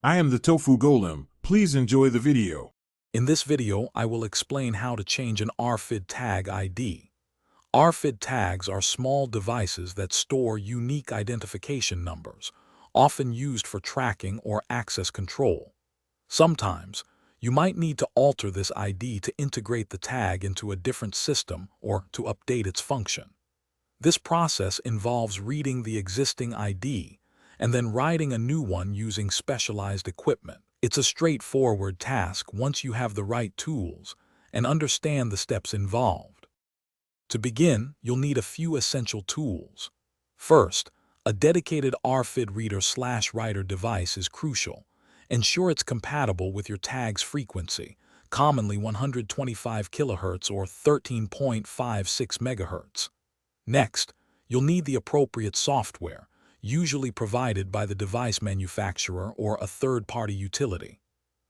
I am the Tofu Golem. Please enjoy the video. In this video, I will explain how to change an RFID tag ID. RFID tags are small devices that store unique identification numbers, often used for tracking or access control. Sometimes, you might need to alter this ID to integrate the tag into a different system or to update its function. This process involves reading the existing ID and then writing a new one using specialized equipment. It's a straightforward task once you have the right tools and understand the steps involved. To begin, you'll need a few essential tools. First, a dedicated RFID reader/writer device is crucial. Ensure it's compatible with your tag's frequency, commonly 125 kHz or 13.56 MHz. Next, you'll need the appropriate software, usually provided by the device manufacturer or a third-party utility.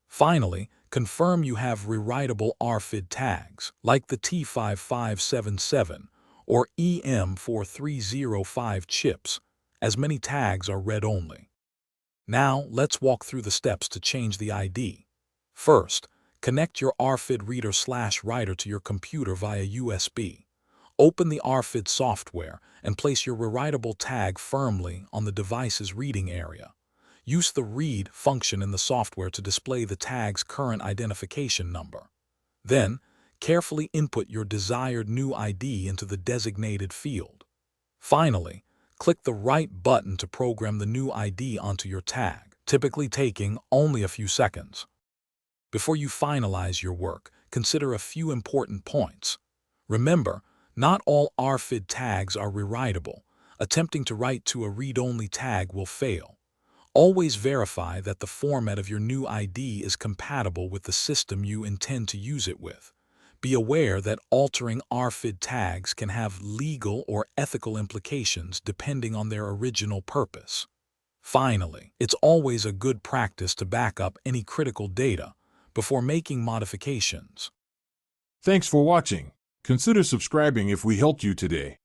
Finally, confirm you have rewritable RFID tags, like the T5577 or EM4305 chips, as many tags are read-only. Now, let's walk through the steps to change the ID. First, connect your RFID reader/writer to your computer via USB. Open the RFID software and place your rewritable tag firmly on the device's reading area. Use the Read function in the software to display the tag's current identification number. Then, carefully input your desired new ID into the designated field. Finally, click the right button to program the new ID onto your tag, typically taking only a few seconds. Before you finalize your work, consider a few important points. Remember, not all RFID tags are rewritable. Attempting to write to a read-only tag will fail. Always verify that the format of your new ID is compatible with the system you intend to use it with. Be aware that altering RFID tags can have legal or ethical implications depending on their original purpose. Finally, it's always a good practice to back up any critical data before making modifications. Thanks for watching. Consider subscribing if we helped you today.